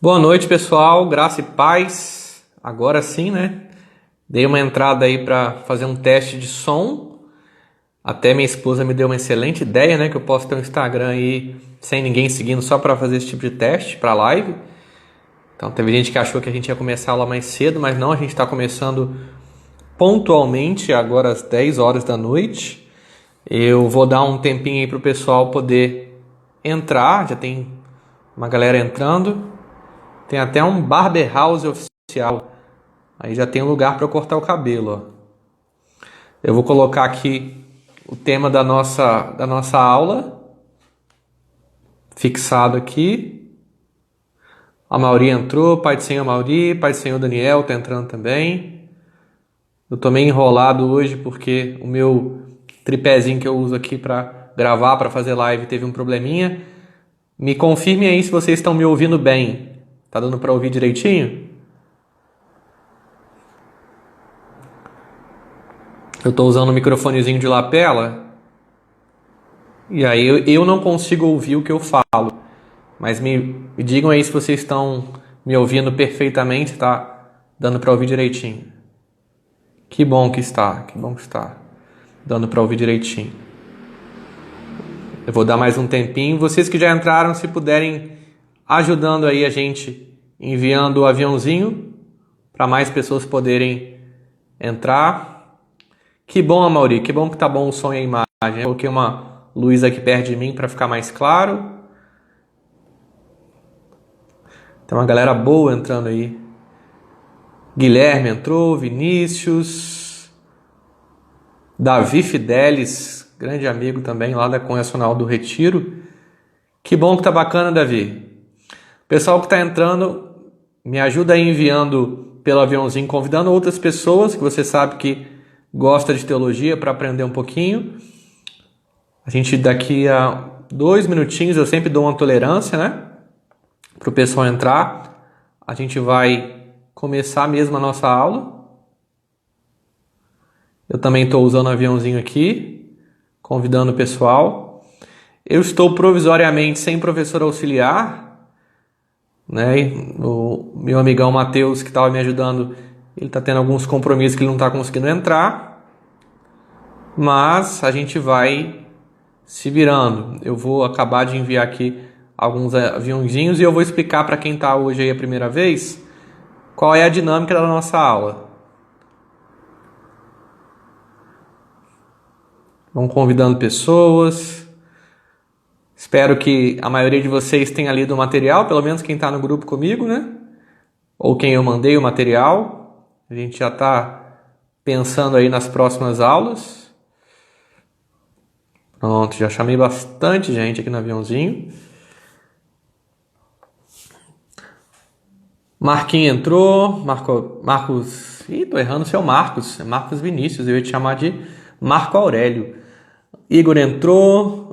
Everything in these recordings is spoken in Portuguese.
Boa noite, pessoal. Graça e paz. Agora sim, né? Dei uma entrada aí para fazer um teste de som. Até minha esposa me deu uma excelente ideia, né? Que eu posso ter um Instagram aí sem ninguém seguindo só para fazer esse tipo de teste para live. Então teve gente que achou que a gente ia começar a aula mais cedo, mas não, a gente está começando pontualmente agora às 10 horas da noite. Eu vou dar um tempinho aí para o pessoal poder entrar. Já tem uma galera entrando. Tem até um barber house oficial. Aí já tem um lugar para eu cortar o cabelo, ó. Eu vou colocar aqui o tema da nossa aula fixado aqui. A Mauri entrou, Pai do Senhor Mauri, Pai do Senhor Daniel tá entrando também. Eu tô meio enrolado hoje porque o meu tripézinho que eu uso aqui para gravar, para fazer live, teve um probleminha. Me confirme aí se vocês estão me ouvindo bem. Tá dando para ouvir direitinho? Eu tô usando um microfonezinho de lapela. E aí eu não consigo ouvir o que eu falo. Mas me digam aí se vocês estão me ouvindo perfeitamente, tá dando para ouvir direitinho. Que bom que está dando para ouvir direitinho. Eu vou dar mais um tempinho. Vocês que já entraram, se puderem ajudando aí a gente, enviando o aviãozinho para mais pessoas poderem entrar. Que bom, Amauri, que bom que tá bom o som e a imagem. Eu coloquei uma luz aqui perto de mim para ficar mais claro. Tem uma galera boa entrando aí. Guilherme entrou, Vinícius, Davi Fidelis, grande amigo também lá da Congressional do Retiro. Que bom que tá bacana, Davi. Pessoal que tá entrando, me ajuda aí enviando pelo aviãozinho, convidando outras pessoas que você sabe que gosta de teologia para aprender um pouquinho. A gente daqui a 2 minutinhos, eu sempre dou uma tolerância, né? Para o pessoal entrar. A gente vai começar mesmo a nossa aula. Eu também estou usando o aviãozinho aqui, convidando o pessoal. Eu estou provisoriamente sem professor auxiliar, né? O meu amigão Matheus, que estava me ajudando, ele está tendo alguns compromissos que ele não está conseguindo entrar. Mas a gente vai se virando. Eu vou acabar de enviar aqui alguns aviãozinhos e eu vou explicar para quem está hoje aí a primeira vez qual é a dinâmica da nossa aula. Vão convidando pessoas. Espero que a maioria de vocês tenha lido o material, pelo menos quem está no grupo comigo, né? Ou quem eu mandei o material. A gente já está pensando aí nas próximas aulas. Pronto, já chamei bastante gente aqui no aviãozinho. Marquinhos entrou, Marcos... Ih, tô errando o seu Marcos. É Marcos Vinícius, eu ia te chamar de Marco Aurélio. Igor entrou,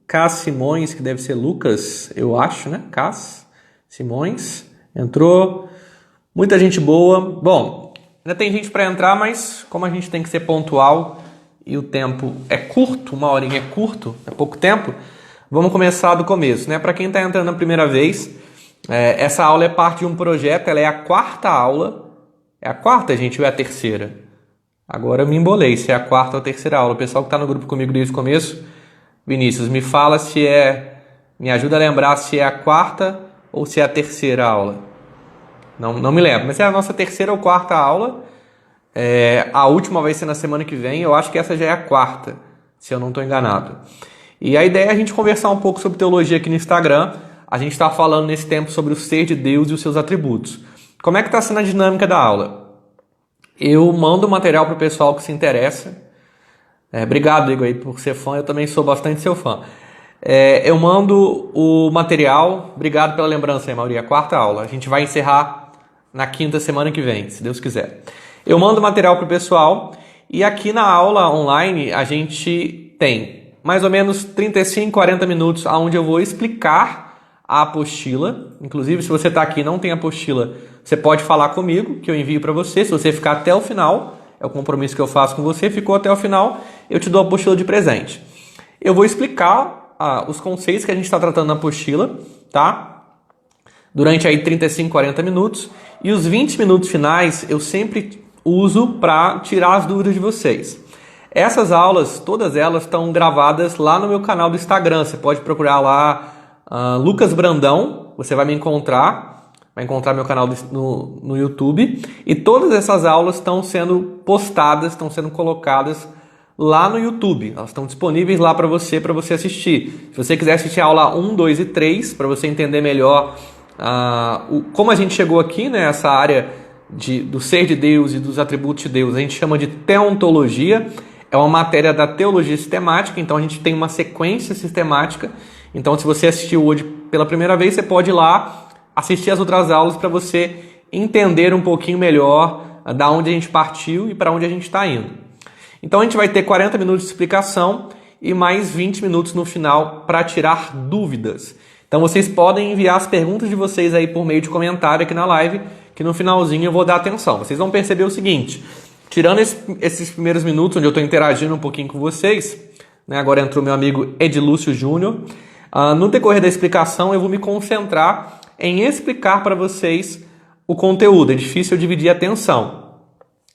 Cas Simões, que deve ser Lucas, eu acho, né? Cas Simões entrou. Muita gente boa. Bom, ainda tem gente para entrar, mas como a gente tem que ser pontual e o tempo é curto, 1 horinha é curto, é pouco tempo, vamos começar do começo, né? Para quem está entrando a primeira vez, essa aula é parte de um projeto, ela é a 4ª aula. É a 4ª, gente, ou é a 3ª? Agora eu me embolei, se é a 4ª ou a 3ª aula. O pessoal que está no grupo comigo desde o começo, Vinícius, me fala se me ajuda a lembrar se é a 4ª ou se é a 3ª aula. Não me lembro, mas é a nossa 3ª ou 4ª aula. A última vai ser na semana que vem, eu acho que essa já é a 4ª, se eu não estou enganado. E a ideia é a gente conversar um pouco sobre teologia aqui no Instagram. A gente está falando nesse tempo sobre o ser de Deus e os seus atributos. Como é que está sendo a dinâmica da aula? Eu mando material para o pessoal que se interessa. Obrigado, Igor, aí, por ser fã. Eu também sou bastante seu fã. Eu mando o material. Obrigado pela lembrança aí, Mauri. A 4ª aula. A gente vai encerrar na 5ª semana que vem, se Deus quiser. Eu mando material para o pessoal. E aqui na aula online a gente tem mais ou menos 35, 40 minutos onde eu vou explicar a apostila. Inclusive, se você está aqui e não tem apostila, você pode falar comigo, que eu envio para você. Se você ficar até o final, é o compromisso que eu faço com você, ficou até o final, eu te dou a apostila de presente. Eu vou explicar os conceitos que a gente está tratando na apostila, tá? durante aí 35, 40 minutos. E os 20 minutos finais eu sempre uso para tirar as dúvidas de vocês. Essas aulas, todas elas estão gravadas lá no meu canal do Instagram. Você pode procurar lá Lucas Brandão, você vai me encontrar, vai encontrar meu canal no YouTube. E todas essas aulas estão sendo postadas, estão sendo colocadas lá no YouTube. Elas estão disponíveis lá para você assistir. Se você quiser assistir a aula 1, 2 e 3, para você entender melhor como a gente chegou aqui, né, essa área do ser de Deus e dos atributos de Deus, a gente chama de teontologia. É uma matéria da teologia sistemática, então a gente tem uma sequência sistemática. Então, se você assistiu hoje pela primeira vez, você pode ir lá assistir as outras aulas para você entender um pouquinho melhor da onde a gente partiu e para onde a gente está indo. Então, a gente vai ter 40 minutos de explicação e mais 20 minutos no final para tirar dúvidas. Então, vocês podem enviar as perguntas de vocês aí por meio de comentário aqui na live, que no finalzinho eu vou dar atenção. Vocês vão perceber o seguinte: tirando esses primeiros minutos, onde eu estou interagindo um pouquinho com vocês, né, agora entrou meu amigo Edilúcio Júnior, no decorrer da explicação eu vou me concentrar em explicar para vocês o conteúdo. É difícil eu dividir a atenção.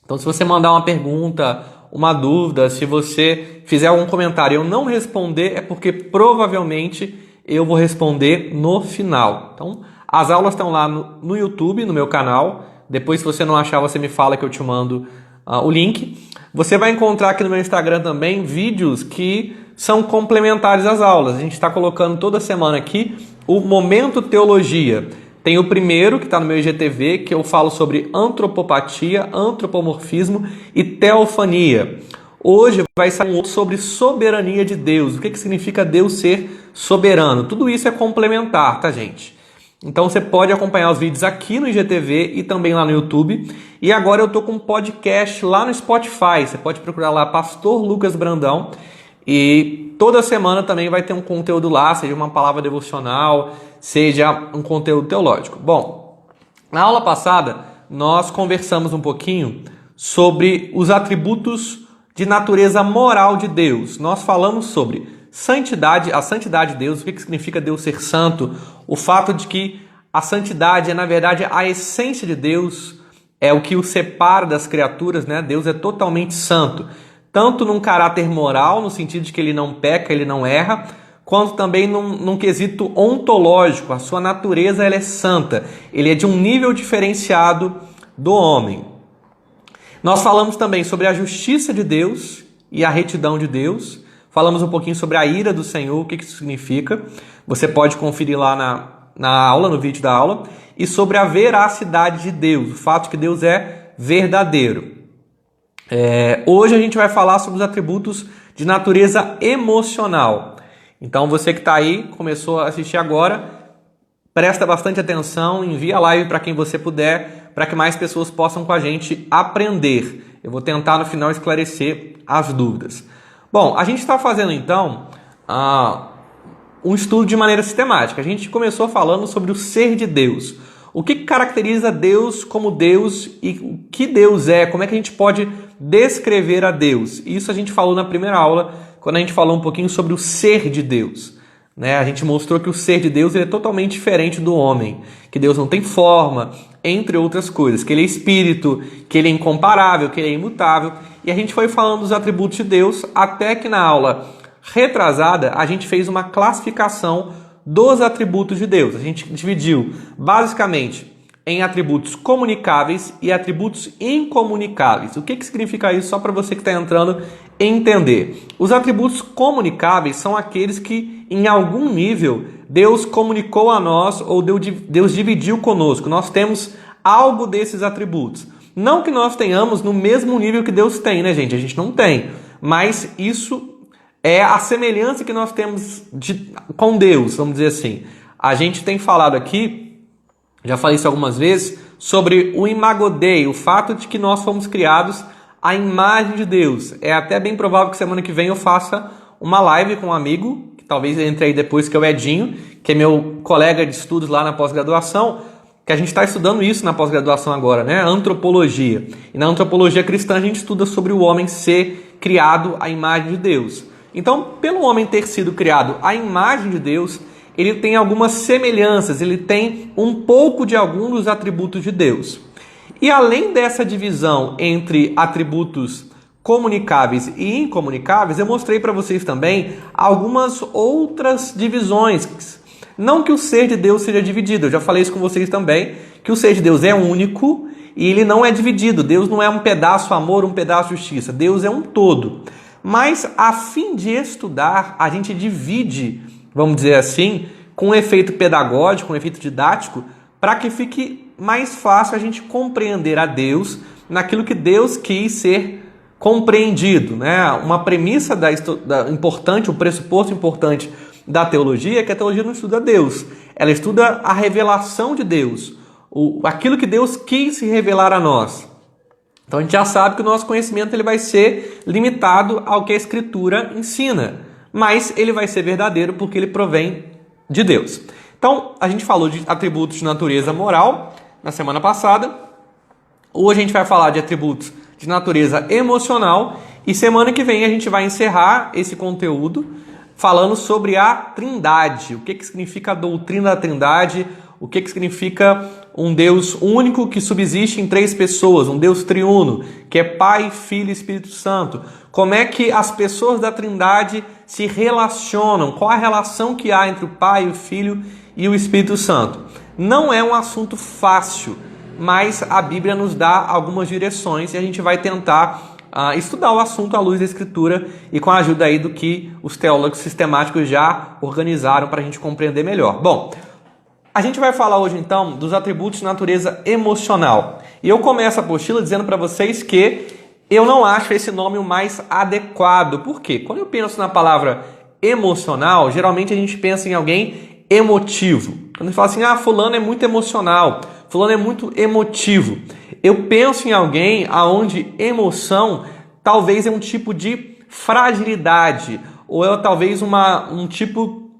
Então, se você mandar uma pergunta, uma dúvida, se você fizer algum comentário e eu não responder, é porque provavelmente eu vou responder no final. Então, as aulas estão lá no YouTube, no meu canal. Depois, se você não achar, você me fala que eu te mando o link. Você vai encontrar aqui no meu Instagram também vídeos que são complementares às aulas. A gente está colocando toda semana aqui o Momento Teologia. Tem o primeiro, que está no meu IGTV, que eu falo sobre antropopatia, antropomorfismo e teofania. Hoje vai sair um outro sobre soberania de Deus. O que significa Deus ser soberano? Tudo isso é complementar, tá, gente? Então você pode acompanhar os vídeos aqui no IGTV e também lá no YouTube. E agora eu tô com um podcast lá no Spotify. Você pode procurar lá Pastor Lucas Brandão. E toda semana também vai ter um conteúdo lá, seja uma palavra devocional, seja um conteúdo teológico. Bom, na aula passada nós conversamos um pouquinho sobre os atributos de natureza moral de Deus. Nós falamos sobre santidade, a santidade de Deus, o que significa Deus ser santo, o fato de que a santidade é, na verdade, a essência de Deus, é o que o separa das criaturas, né? Deus é totalmente santo, tanto num caráter moral, no sentido de que ele não peca, ele não erra, quanto também num quesito ontológico. A sua natureza ela é santa, ele é de um nível diferenciado do homem. Nós falamos também sobre a justiça de Deus e a retidão de Deus. Falamos um pouquinho sobre a ira do Senhor, o que isso significa. Você pode conferir lá na aula, no vídeo da aula. E sobre a veracidade de Deus, o fato de que Deus é verdadeiro. Hoje a gente vai falar sobre os atributos de natureza emocional. Então você que está aí, começou a assistir agora, presta bastante atenção, envia a live para quem você puder, para que mais pessoas possam com a gente aprender. Eu vou tentar no final esclarecer as dúvidas. Bom, a gente está fazendo então um estudo de maneira sistemática. A gente começou falando sobre o ser de Deus. O que caracteriza Deus como Deus e o que Deus é, como é que a gente pode descrever a Deus. Isso a gente falou na primeira aula, quando a gente falou um pouquinho sobre o ser de Deus. A gente mostrou que o ser de Deus ele é totalmente diferente do homem, que Deus não tem forma, entre outras coisas, que ele é espírito, que ele é incomparável, que ele é imutável. E a gente foi falando dos atributos de Deus, até que na aula retrasada a gente fez uma classificação dos atributos de Deus. A gente dividiu basicamente em atributos comunicáveis e atributos incomunicáveis. O que significa isso? Só para você que está entrando entender. Os atributos comunicáveis são aqueles que, em algum nível, Deus comunicou a nós ou Deus dividiu conosco. Nós temos algo desses atributos. Não que nós tenhamos no mesmo nível que Deus tem, né, gente? A gente não tem. Mas isso é a semelhança que nós temos com Deus, vamos dizer assim. A gente tem falado aqui, já falei isso algumas vezes, sobre o imago Dei, o fato de que nós fomos criados à imagem de Deus. É até bem provável que semana que vem eu faça uma live com um amigo, que talvez entre aí depois, que é o Edinho, que é meu colega de estudos lá na pós-graduação, que a gente está estudando isso na pós-graduação agora, né? Antropologia. E na antropologia cristã a gente estuda sobre o homem ser criado à imagem de Deus. Então, pelo homem ter sido criado à imagem de Deus, ele tem algumas semelhanças, ele tem um pouco de alguns dos atributos de Deus. E além dessa divisão entre atributos comunicáveis e incomunicáveis, eu mostrei para vocês também algumas outras divisões. Não que o ser de Deus seja dividido, eu já falei isso com vocês também, que o ser de Deus é único e ele não é dividido. Deus não é um pedaço amor, um pedaço justiça. Deus é um todo. Mas a fim de estudar, a gente divide, vamos dizer assim, com um efeito pedagógico, um efeito didático, para que fique mais fácil a gente compreender a Deus naquilo que Deus quis ser compreendido, né? Uma premissa importante, um pressuposto importante da teologia é que a teologia não estuda Deus, ela estuda a revelação de Deus, aquilo que Deus quis se revelar a nós. Então a gente já sabe que o nosso conhecimento ele vai ser limitado ao que a Escritura ensina, mas ele vai ser verdadeiro porque ele provém de Deus. Então a gente falou de atributos de natureza moral na semana passada, hoje a gente vai falar de atributos de natureza emocional e semana que vem a gente vai encerrar esse conteúdo falando sobre a Trindade, o que significa a doutrina da Trindade, o que significa um Deus único que subsiste em 3 pessoas, um Deus triuno, que é Pai, Filho e Espírito Santo. Como é que as pessoas da Trindade se relacionam, qual a relação que há entre o Pai, o Filho e o Espírito Santo. Não é um assunto fácil, mas a Bíblia nos dá algumas direções e a gente vai tentar estudar o assunto à luz da Escritura e com a ajuda aí do que os teólogos sistemáticos já organizaram para a gente compreender melhor. Bom, a gente vai falar hoje então dos atributos de natureza emocional. E eu começo a apostila dizendo para vocês que eu não acho esse nome o mais adequado. Por quê? Quando eu penso na palavra emocional, geralmente a gente pensa em alguém emotivo. Quando a gente fala assim, fulano é muito emocional, fulano é muito emotivo. Eu penso em alguém aonde emoção talvez é um tipo de fragilidade, ou é talvez um tipo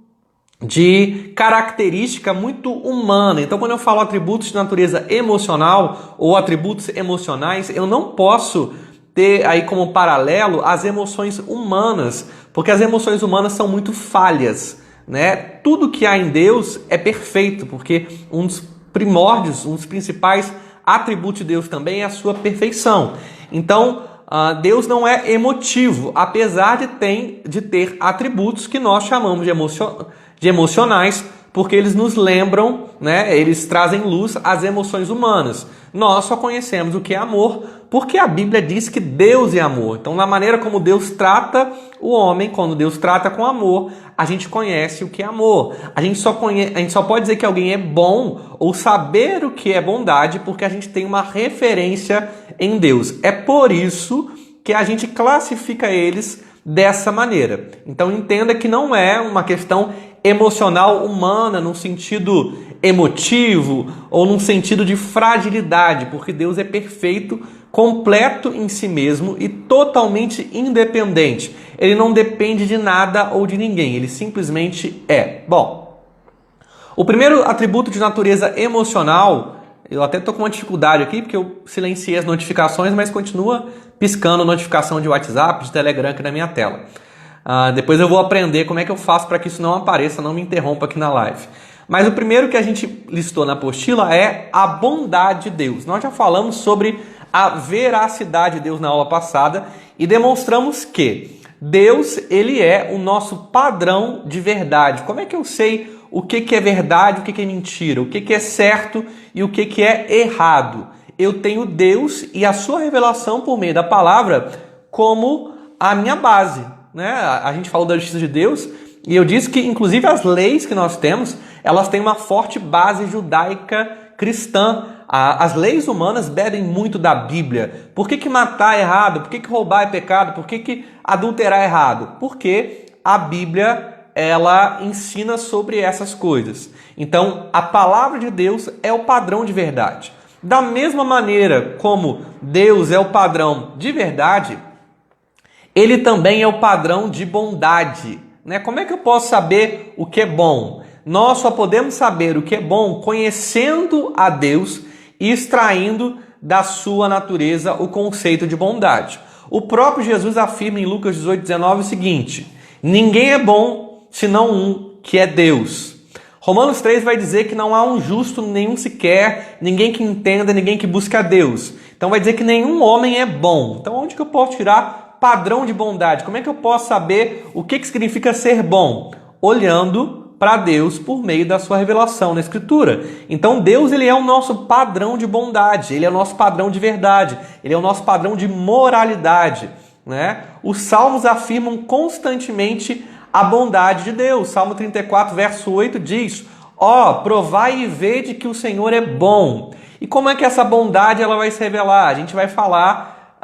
de característica muito humana. Então, quando eu falo atributos de natureza emocional ou atributos emocionais, eu não posso ter aí como paralelo as emoções humanas, porque as emoções humanas são muito falhas, né? Tudo que há em Deus é perfeito, porque um dos primórdios, um dos principais atributos de Deus também é a sua perfeição. Então, Deus não é emotivo, apesar de ter atributos que nós chamamos de emocionais, porque eles nos lembram, né? Eles trazem luz às emoções humanas. Nós só conhecemos o que é amor porque a Bíblia diz que Deus é amor. Então, na maneira como Deus trata o homem, quando Deus trata com amor, a gente conhece o que é amor. A gente só pode dizer que alguém é bom ou saber o que é bondade porque a gente tem uma referência em Deus. É por isso que a gente classifica eles dessa maneira. Então entenda que não é uma questão emocional humana num sentido emotivo ou num sentido de fragilidade, porque Deus é perfeito, completo em si mesmo e totalmente independente. Ele não depende de nada ou de ninguém, ele simplesmente é. Bom, o primeiro atributo de natureza emocional, eu até estou com uma dificuldade aqui, porque eu silenciei as notificações, mas continua piscando notificação de WhatsApp, de Telegram aqui na minha tela. Depois eu vou aprender como é que eu faço para que isso não apareça, não me interrompa aqui na live. Mas o primeiro que a gente listou na apostila é a bondade de Deus. Nós já falamos sobre a veracidade de Deus na aula passada e demonstramos que Deus, ele é o nosso padrão de verdade. Como é que eu sei o que é verdade, o que é mentira, o que é certo e o que é errado? Eu tenho Deus e a sua revelação por meio da palavra como a minha base, né? A gente falou da justiça de Deus e eu disse que, inclusive, as leis que nós temos, elas têm uma forte base judaica cristã. As leis humanas bebem muito da Bíblia. Por que matar é errado? Por que roubar é pecado? Por que adulterar é errado? Porque a Bíblia, ela ensina sobre essas coisas. Então, a palavra de Deus é o padrão de verdade. Da mesma maneira como Deus é o padrão de verdade, ele também é o padrão de bondade, né? Como é que eu posso saber o que é bom? Nós só podemos saber o que é bom conhecendo a Deus e extraindo da sua natureza o conceito de bondade. O próprio Jesus afirma em Lucas 18:19 o seguinte: ninguém é bom senão um, que é Deus. Romanos 3 vai dizer que não há um justo, nenhum sequer, ninguém que entenda, ninguém que busque a Deus. Então vai dizer que nenhum homem é bom. Então onde que eu posso tirar padrão de bondade? Como é que eu posso saber o que significa ser bom? Olhando para Deus por meio da sua revelação na Escritura. Então Deus, ele é o nosso padrão de bondade, ele é o nosso padrão de verdade, ele é o nosso padrão de moralidade, né? Os salmos afirmam constantemente a bondade de Deus. Salmo 34, verso 8 diz: ó, provai e vede que o Senhor é bom. E como é que essa bondade ela vai se revelar? A gente vai falar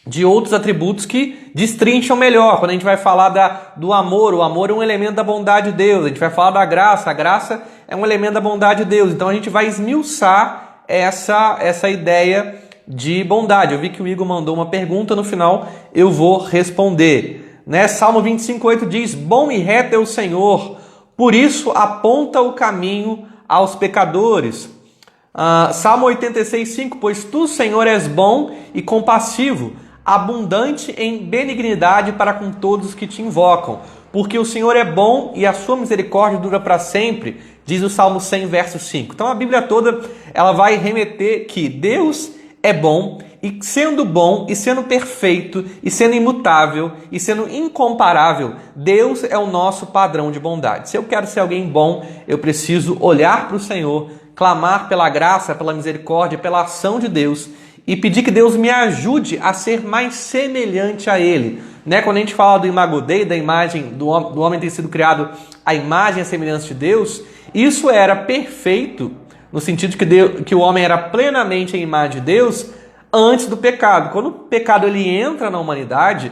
de outros atributos que destrincham melhor. Quando a gente vai falar do amor, o amor é um elemento da bondade de Deus. A gente vai falar da graça, a graça é um elemento da bondade de Deus. Então a gente vai esmiuçar essa ideia de bondade. Eu vi que o Igor mandou uma pergunta, no final eu vou responder. Né? Salmo 25:8 diz: bom e reto é o Senhor, por isso aponta o caminho aos pecadores. Salmo 86:5: pois tu, Senhor, és bom e compassivo, abundante em benignidade para com todos os que te invocam. Porque o Senhor é bom e a sua misericórdia dura para sempre, diz o Salmo 100, verso 5. Então a Bíblia toda ela vai remeter que Deus é bom, e sendo bom, e sendo perfeito, e sendo imutável, e sendo incomparável, Deus é o nosso padrão de bondade. Se eu quero ser alguém bom, eu preciso olhar para o Senhor, clamar pela graça, pela misericórdia, pela ação de Deus, e pedir que Deus me ajude a ser mais semelhante a Ele. Né? Quando a gente fala do Imago Dei, da imagem do homem ter sido criado à imagem e à semelhança de Deus, isso era perfeito, no sentido que o homem era plenamente a imagem de Deus antes do pecado. Quando o pecado ele entra na humanidade,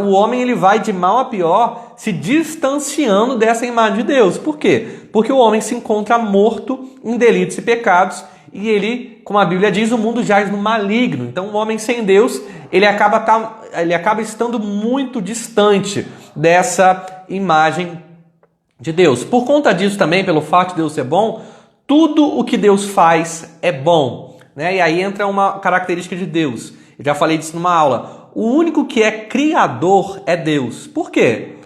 o homem ele vai de mal a pior se distanciando dessa imagem de Deus. Por quê? Porque o homem se encontra morto em delitos e pecados e ele, como a Bíblia diz, o mundo jaz no maligno. Então o homem sem Deus, ele acaba estando muito distante dessa imagem de Deus. Por conta disso também, pelo fato de Deus ser bom, tudo o que Deus faz é bom, né? E aí entra uma característica de Deus. Eu já falei disso numa aula. O único que é criador é Deus. Por quê?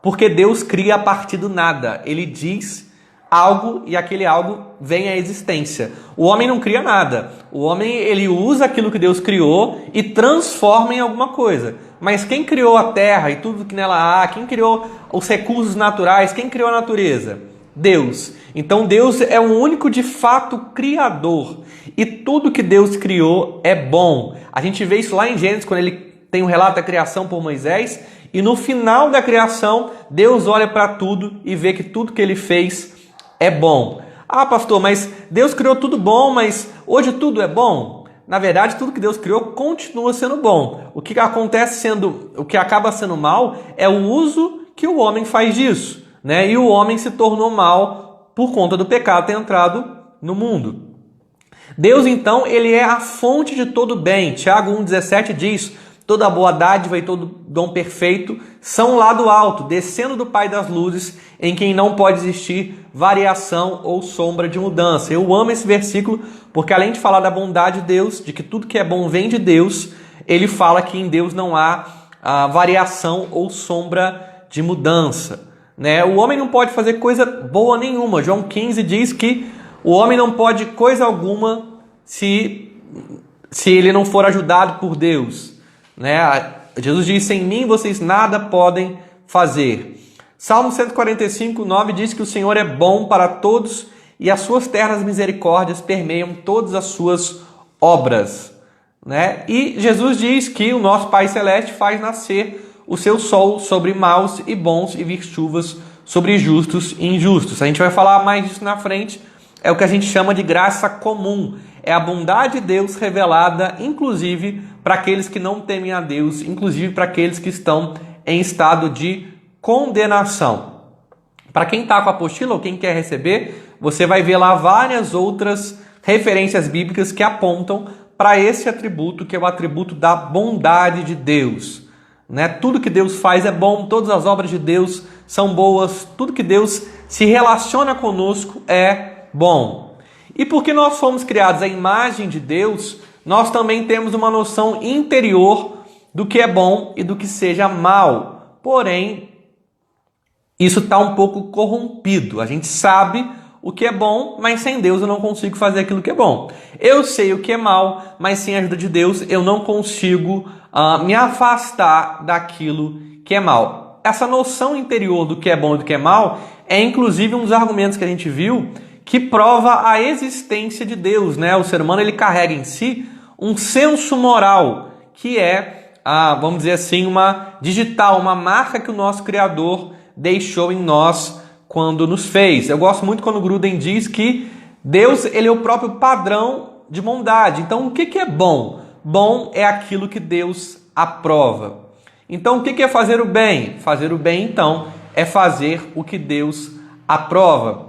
Porque Deus cria a partir do nada. Ele diz algo e aquele algo vem à existência. O homem não cria nada. O homem ele usa aquilo que Deus criou e transforma em alguma coisa. Mas quem criou a terra e tudo que nela há? Quem criou os recursos naturais? Quem criou a natureza? Deus. Então Deus é o único de fato criador e tudo que Deus criou é bom. A gente vê isso lá em Gênesis, quando ele tem o relato da criação por Moisés, e no final da criação Deus olha para tudo e vê que tudo que ele fez é bom. Ah, pastor, mas Deus criou tudo bom, mas hoje tudo é bom? Na verdade, tudo que Deus criou continua sendo bom. O que acaba sendo mal é o uso que o homem faz disso, né? E o homem se tornou mal por conta do pecado ter entrado no mundo. Deus, então, ele é a fonte de todo bem. Tiago 1,17 diz: toda boa dádiva e todo dom perfeito são lá do alto, descendo do Pai das luzes, em quem não pode existir variação ou sombra de mudança. Eu amo esse versículo porque, além de falar da bondade de Deus, de que tudo que é bom vem de Deus, ele fala que em Deus não há variação ou sombra de mudança. Né? O homem não pode fazer coisa boa nenhuma. João 15 diz que o homem não pode coisa alguma se ele não for ajudado por Deus. Né? Jesus diz: sem mim vocês nada podem fazer. Salmo 145, 9 diz que o Senhor é bom para todos e as suas ternas misericórdias permeiam todas as suas obras. Né? E Jesus diz que o nosso Pai Celeste faz nascer o seu sol sobre maus e bons e vir chuvas sobre justos e injustos. A gente vai falar mais disso na frente. É o que a gente chama de graça comum. É a bondade de Deus revelada, inclusive, para aqueles que não temem a Deus, inclusive para aqueles que estão em estado de condenação. Para quem está com a apostila ou quem quer receber, você vai ver lá várias outras referências bíblicas que apontam para esse atributo, que é o atributo da bondade de Deus. Né? Tudo que Deus faz é bom, todas as obras de Deus são boas, tudo que Deus se relaciona conosco é bom. E porque nós fomos criados à imagem de Deus, nós também temos uma noção interior do que é bom e do que seja mal. Porém, isso está um pouco corrompido. A gente sabe o que é bom, mas sem Deus eu não consigo fazer aquilo que é bom. Eu sei o que é mal, mas sem a ajuda de Deus eu não consigo me afastar daquilo que é mal. Essa noção interior do que é bom e do que é mal é inclusive um dos argumentos que a gente viu que prova a existência de Deus, né? O ser humano ele carrega em si um senso moral, que é, vamos dizer assim, uma digital, uma marca que o nosso Criador deixou em nós quando nos fez. Eu gosto muito quando Gruden diz que Deus ele é o próprio padrão de bondade. Então, o que é bom? Bom é aquilo que Deus aprova. Então, o que é fazer o bem? Fazer o bem, então, é fazer o que Deus aprova.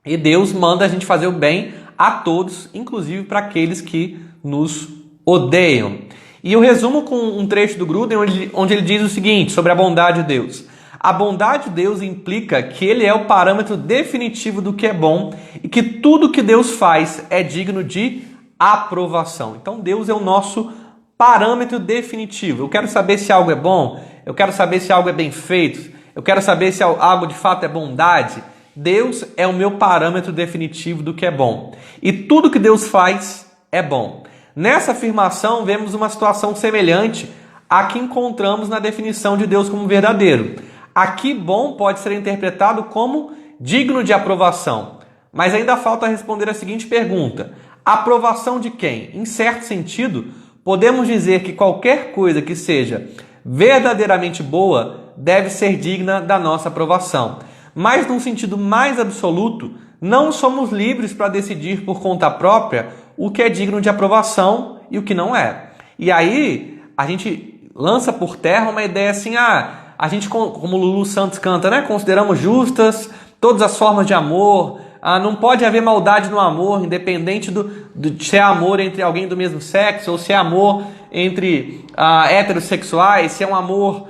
E Deus manda a gente fazer o bem a todos, inclusive para aqueles que nos odeiam. E eu resumo com um trecho do Gruden onde ele diz o seguinte sobre a bondade de Deus. A bondade de Deus implica que Ele é o parâmetro definitivo do que é bom e que tudo que Deus faz é digno de aprovação. Então Deus é o nosso parâmetro definitivo. Eu quero saber se algo é bom, eu quero saber se algo é bem feito, eu quero saber se algo de fato é bondade. Deus é o meu parâmetro definitivo do que é bom. E tudo que Deus faz é bom. Nessa afirmação, vemos uma situação semelhante à que encontramos na definição de Deus como verdadeiro. Aqui, bom pode ser interpretado como digno de aprovação. Mas ainda falta responder a seguinte pergunta: aprovação de quem? Em certo sentido, podemos dizer que qualquer coisa que seja verdadeiramente boa deve ser digna da nossa aprovação. Mas, num sentido mais absoluto, não somos livres para decidir por conta própria o que é digno de aprovação e o que não é. E aí, a gente lança por terra uma ideia assim, a gente, como o Lulu Santos canta, né? Consideramos justas todas as formas de amor, não pode haver maldade no amor, independente de se é amor entre alguém do mesmo sexo, ou se é amor entre heterossexuais, se é um amor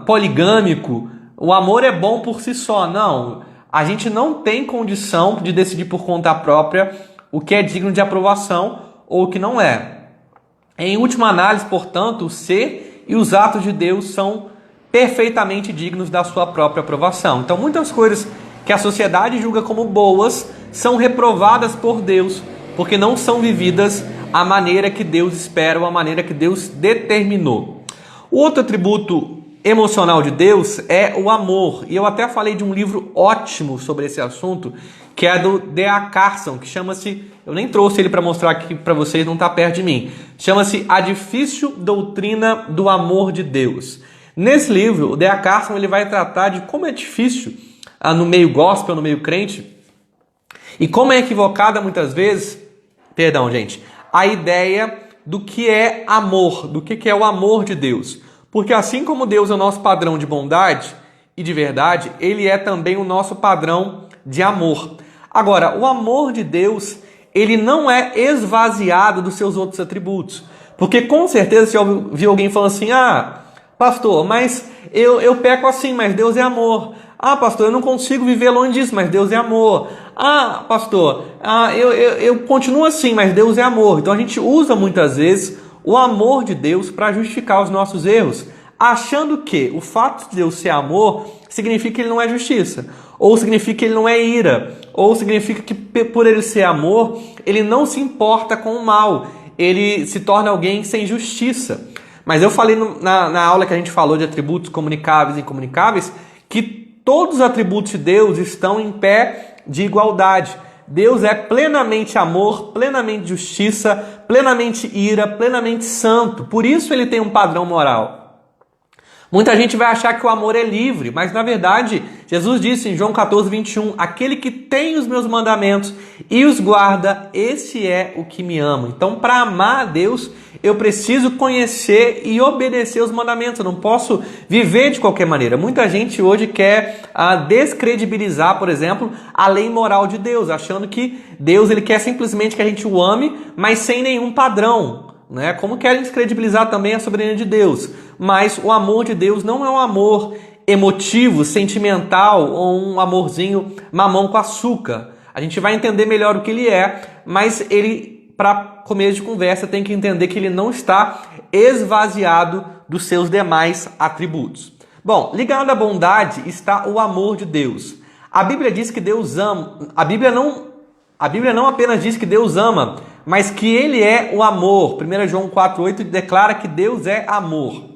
poligâmico. O amor é bom por si só. Não, a gente não tem condição de decidir por conta própria o que é digno de aprovação ou o que não é. Em última análise, portanto, o ser e os atos de Deus são perfeitamente dignos da sua própria aprovação. Então, muitas coisas que a sociedade julga como boas são reprovadas por Deus, porque não são vividas à maneira que Deus espera ou à maneira que Deus determinou. O outro atributo emocional de Deus é o amor. E eu até falei de um livro ótimo sobre esse assunto, que é do D.A. Carson, que chama-se, eu nem trouxe ele para mostrar aqui para vocês, não está perto de mim, chama-se A Difícil Doutrina do Amor de Deus. Nesse livro, o D.A. Carson ele vai tratar de como é difícil no meio gospel, no meio crente, e como é equivocada muitas vezes, a ideia do que é amor, do que é o amor de Deus. Porque assim como Deus é o nosso padrão de bondade e de verdade, Ele é também o nosso padrão de amor. Agora, o amor de Deus, ele não é esvaziado dos seus outros atributos. Porque com certeza você ouviu alguém falando assim, pastor, mas eu peco assim, mas Deus é amor. Pastor, eu não consigo viver longe disso, mas Deus é amor. Pastor, eu continuo assim, mas Deus é amor. Então a gente usa muitas vezes o amor de Deus para justificar os nossos erros, achando que o fato de Deus ser amor significa que Ele não é justiça, ou significa que Ele não é ira, ou significa que por Ele ser amor, Ele não se importa com o mal, Ele se torna alguém sem justiça. Mas eu falei na aula que a gente falou de atributos comunicáveis e incomunicáveis, que todos os atributos de Deus estão em pé de igualdade. Deus é plenamente amor, plenamente justiça, plenamente ira, plenamente santo. Por isso ele tem um padrão moral. Muita gente vai achar que o amor é livre, mas na verdade, Jesus disse em João 14:21, aquele que tem os meus mandamentos e os guarda, esse é o que me ama. Então, para amar a Deus, eu preciso conhecer e obedecer os mandamentos. Eu não posso viver de qualquer maneira. Muita gente hoje quer descredibilizar, por exemplo, a lei moral de Deus, achando que Deus ele quer simplesmente que a gente o ame, mas sem nenhum padrão. Né? Como querem descredibilizar também a soberania de Deus. Mas o amor de Deus não é um amor emotivo, sentimental ou um amorzinho mamão com açúcar. A gente vai entender melhor o que ele é, mas ele, para começo de conversa, tem que entender que ele não está esvaziado dos seus demais atributos. Bom, ligado à bondade está o amor de Deus. A Bíblia diz que Deus ama. A Bíblia não apenas diz que Deus ama, mas que Ele é o amor. 1 João 4,8 declara que Deus é amor.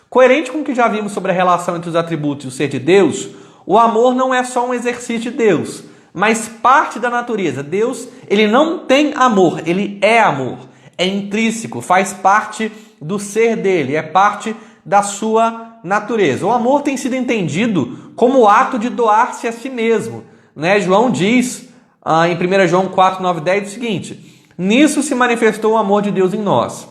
Coerente com o que já vimos sobre a relação entre os atributos e o ser de Deus, o amor não é só um exercício de Deus, mas parte da natureza. Deus, Ele não tem amor, Ele é amor. É intrínseco, faz parte do ser dele, é parte da sua natureza. O amor tem sido entendido como o ato de doar-se a si mesmo. João diz em 1 João 4, 9, 10 o seguinte: nisso se manifestou o amor de Deus em nós,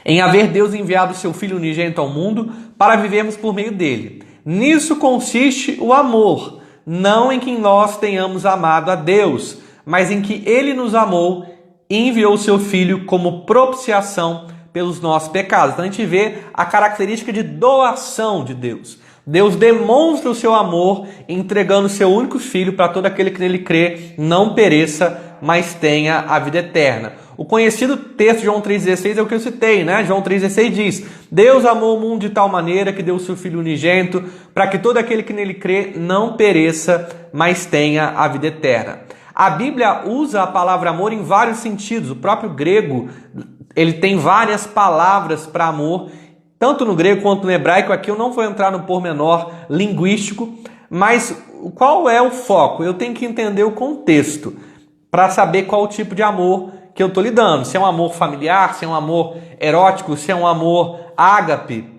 em haver Deus enviado o seu Filho unigênito ao mundo para vivermos por meio dele. Nisso consiste o amor, não em que nós tenhamos amado a Deus, mas em que Ele nos amou e enviou o seu Filho como propiciação pelos nossos pecados. Então a gente vê a característica de doação de Deus. Deus demonstra o seu amor entregando o seu único Filho para todo aquele que nele crê não pereça, mas tenha a vida eterna. O conhecido texto de João 3,16 é o que eu citei, João 3,16 diz: Deus amou o mundo de tal maneira que deu o seu Filho unigênito para que todo aquele que nele crê não pereça, mas tenha a vida eterna. A Bíblia usa a palavra amor em vários sentidos. O próprio grego, ele tem várias palavras para amor, tanto no grego quanto no hebraico. Aqui eu não vou entrar no pormenor linguístico, mas qual é o foco? Eu tenho que entender o contexto para saber qual o tipo de amor que eu estou lidando. Se é um amor familiar, se é um amor erótico, se é um amor ágape.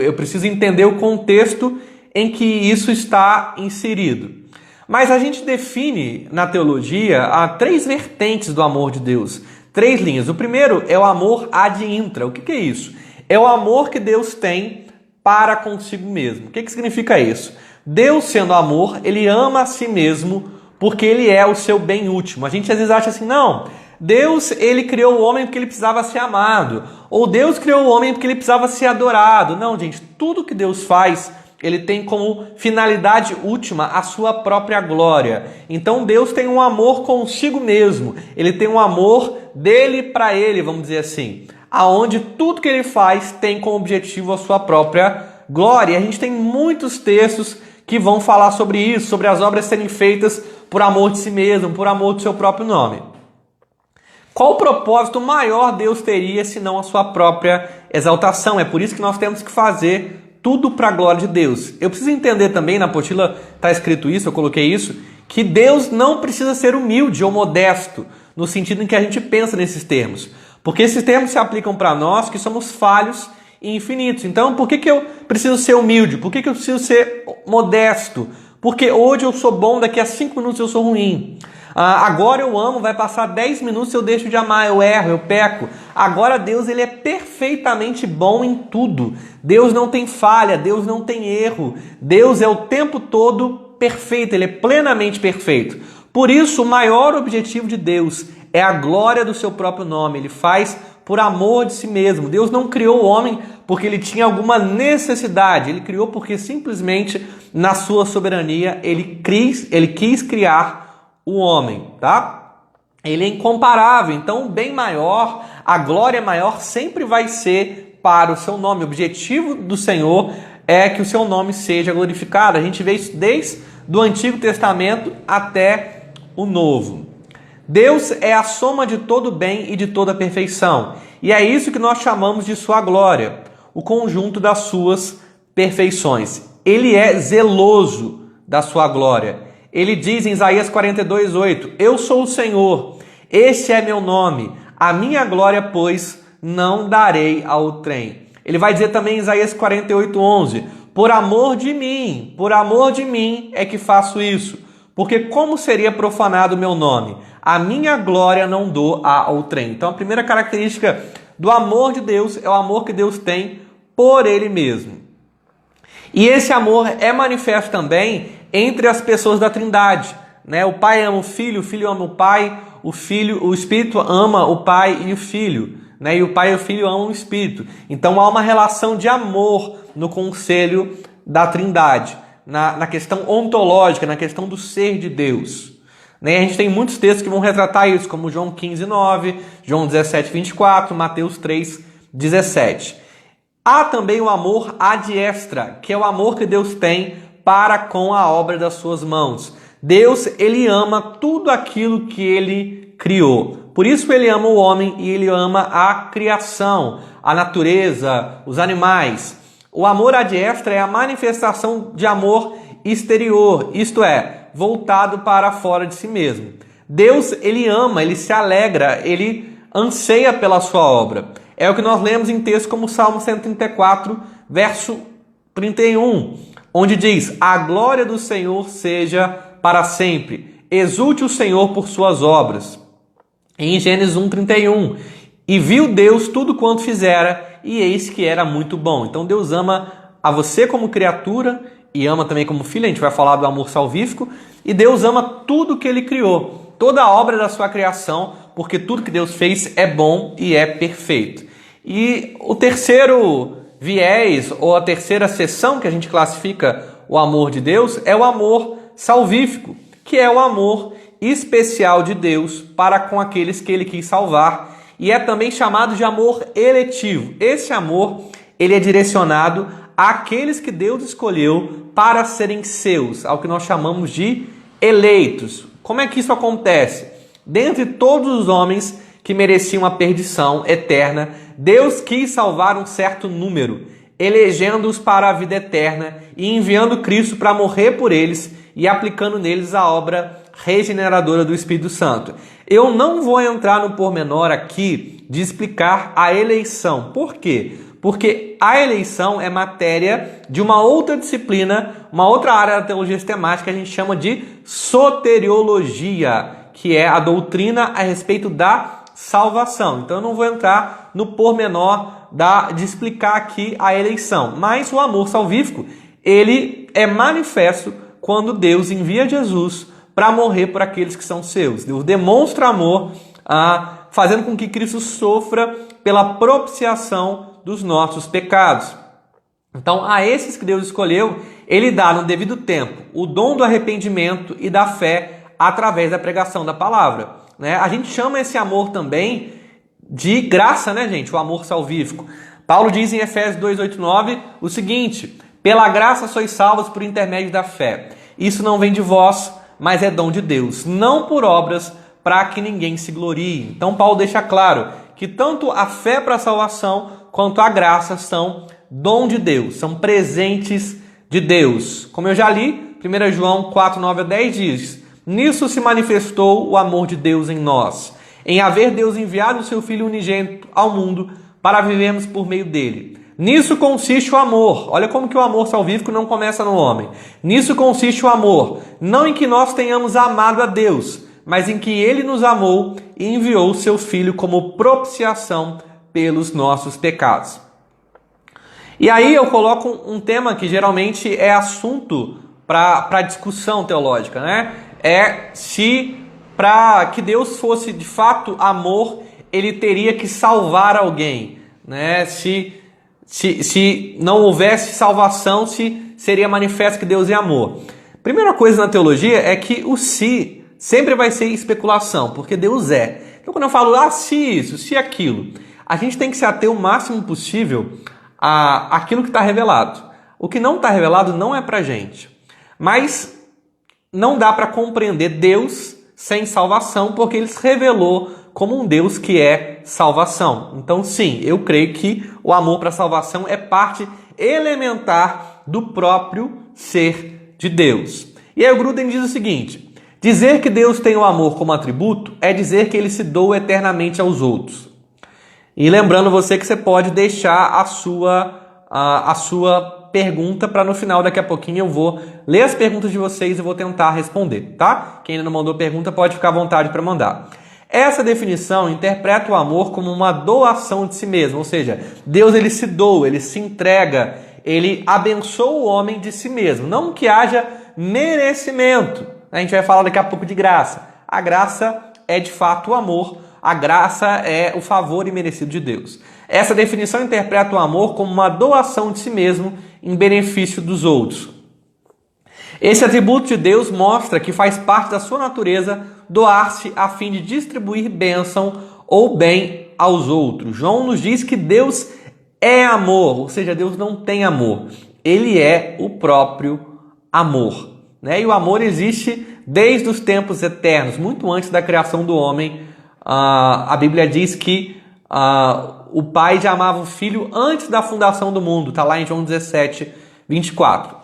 Eu preciso entender o contexto em que isso está inserido. Mas a gente define na teologia 3 vertentes do amor de Deus, 3 linhas. O primeiro é o amor ad intra. O que é isso? É o amor que Deus tem para consigo mesmo. O que significa isso? Deus, sendo amor, Ele ama a si mesmo porque Ele é o seu bem último. A gente às vezes acha assim, não, Deus, Ele criou o homem porque Ele precisava ser amado. Ou Deus criou o homem porque Ele precisava ser adorado. Não, gente, tudo que Deus faz, Ele tem como finalidade última a sua própria glória. Então Deus tem um amor consigo mesmo. Ele tem um amor dele para Ele, vamos dizer assim. Aonde tudo que Ele faz tem como objetivo a sua própria glória. E a gente tem muitos textos que vão falar sobre isso, sobre as obras serem feitas por amor de si mesmo, por amor do seu próprio nome. Qual propósito maior Deus teria senão a sua própria exaltação? É por isso que nós temos que fazer tudo para a glória de Deus. Eu preciso entender também, na apostila está escrito isso, eu coloquei isso, que Deus não precisa ser humilde ou modesto, no sentido em que a gente pensa nesses termos. Porque esses termos se aplicam para nós que somos falhos e infinitos. Então, por que eu preciso ser humilde? Por que eu preciso ser modesto? Porque hoje eu sou bom, daqui a 5 minutos eu sou ruim. Agora eu amo, vai passar 10 minutos eu deixo de amar, eu erro, eu peco. Agora Deus, Ele é perfeitamente bom em tudo. Deus não tem falha, Deus não tem erro. Deus é o tempo todo perfeito, Ele é plenamente perfeito. Por isso, o maior objetivo de Deus é a glória do seu próprio nome. Ele faz por amor de si mesmo. Deus não criou o homem porque Ele tinha alguma necessidade. Ele criou porque simplesmente, na sua soberania, Ele quis criar o homem, tá? Ele é incomparável, então o bem maior, a glória maior sempre vai ser para o seu nome. O objetivo do Senhor é que o seu nome seja glorificado. A gente vê isso desde o Antigo Testamento até o Novo. Deus é a soma de todo bem e de toda perfeição. E é isso que nós chamamos de sua glória, o conjunto das suas perfeições. Ele é zeloso da sua glória. Ele diz em Isaías 42:8, eu sou o Senhor, este é meu nome, a minha glória, pois, não darei ao trem. Ele vai dizer também em Isaías 48:11, por amor de mim é que faço isso, porque como seria profanado o meu nome? A minha glória não dou ao trem. Então a primeira característica do amor de Deus é o amor que Deus tem por Ele mesmo. E esse amor é manifesto também entre as pessoas da Trindade, O Pai ama o Filho ama o Pai, o Espírito ama o Pai e o Filho, E o Pai e o Filho amam o Espírito. Então há uma relação de amor no conselho da Trindade, na questão ontológica, na questão do ser de Deus. A gente tem muitos textos que vão retratar isso, como João 15:9, João 17:24, Mateus 3:17. Há também o amor ad extra, que é o amor que Deus tem para com a obra das suas mãos. Deus, ele ama tudo aquilo que ele criou. Por isso ele ama o homem e ele ama a criação, a natureza, os animais. O amor ad extra é a manifestação de amor exterior, isto é, voltado para fora de si mesmo. Deus, ele ama, ele se alegra, ele anseia pela sua obra. É o que nós lemos em texto como Salmo 134, verso 31, onde diz: a glória do Senhor seja para sempre, exulte o Senhor por suas obras. Em Gênesis 1:31, e viu Deus tudo quanto fizera, e eis que era muito bom. Então Deus ama a você como criatura, e ama também como filho, a gente vai falar do amor salvífico, e Deus ama tudo que ele criou, toda a obra da sua criação, porque tudo que Deus fez é bom e é perfeito. E o terceiro viés, ou a terceira seção que a gente classifica o amor de Deus, é o amor salvífico, que é o amor especial de Deus para com aqueles que ele quis salvar, e é também chamado de amor eletivo. Esse amor, ele é direcionado àqueles que Deus escolheu para serem seus, ao que nós chamamos de eleitos. Como é que isso acontece? Dentre todos os homens que mereciam a perdição eterna, Deus quis salvar um certo número, elegendo-os para a vida eterna e enviando Cristo para morrer por eles e aplicando neles a obra regeneradora do Espírito Santo. Eu não vou entrar no pormenor aqui de explicar a eleição. Por quê? Porque a eleição é matéria de uma outra disciplina, uma outra área da teologia sistemática que a gente chama de soteriologia, que é a doutrina a respeito da salvação. Então eu não vou entrar no pormenor de explicar aqui a eleição. Mas o amor salvífico, ele é manifesto quando Deus envia Jesus para morrer por aqueles que são seus. Deus demonstra amor fazendo com que Cristo sofra pela propiciação dos nossos pecados. Então, a esses que Deus escolheu, ele dá no devido tempo o dom do arrependimento e da fé através da pregação da palavra. A gente chama esse amor também de graça, né, gente? O amor salvífico. Paulo diz em Efésios 2:8-9 o seguinte: pela graça sois salvos por intermédio da fé. Isso não vem de vós, mas é dom de Deus, não por obras, para que ninguém se glorie. Então Paulo deixa claro que tanto a fé para a salvação quanto a graça são dom de Deus, são presentes de Deus. Como eu já li, 1 João 4:9-10 diz: nisso se manifestou o amor de Deus em nós, em haver Deus enviado o seu Filho unigênito ao mundo para vivermos por meio dele. Nisso consiste o amor. Olha como que o amor salvífico não começa no homem. Nisso consiste o amor, não em que nós tenhamos amado a Deus, mas em que ele nos amou e enviou o seu Filho como propiciação pelos nossos pecados. E aí eu coloco um tema que geralmente é assunto para discussão teológica, né? É se para que Deus fosse de fato amor, ele teria que salvar alguém, né? Se não houvesse salvação, se seria manifesto que Deus é amor. Primeira coisa na teologia é que o se sempre vai ser especulação, porque Deus é. Então quando eu falo se isso, se aquilo, a gente tem que se ater o máximo possível àquilo que está revelado. O que não está revelado não é para gente. Mas não dá para compreender Deus sem salvação, porque ele se revelou como um Deus que é salvação. Então sim, eu creio que o amor para a salvação é parte elementar do próprio ser de Deus. E aí o Gruden diz o seguinte: dizer que Deus tem o amor como atributo é dizer que ele se doa eternamente aos outros. E lembrando você que você pode deixar a sua pergunta para no final, daqui a pouquinho eu vou ler as perguntas de vocês e vou tentar responder, tá? Quem ainda não mandou pergunta pode ficar à vontade para mandar. Essa definição interpreta o amor como uma doação de si mesmo, ou seja, Deus ele se doa, ele se entrega, ele abençoa o homem de si mesmo, não que haja merecimento. A gente vai falar daqui a pouco de graça. A graça é de fato o amor, a graça é o favor imerecido de Deus. Essa definição interpreta o amor como uma doação de si mesmo em benefício dos outros. Esse atributo de Deus mostra que faz parte da sua natureza doar-se a fim de distribuir bênção ou bem aos outros. João nos diz que Deus é amor, ou seja, Deus não tem amor. Ele é o próprio amor, né? E o amor existe desde os tempos eternos, muito antes da criação do homem. A Bíblia diz que o pai já amava o filho antes da fundação do mundo. Está lá em João 17, 24.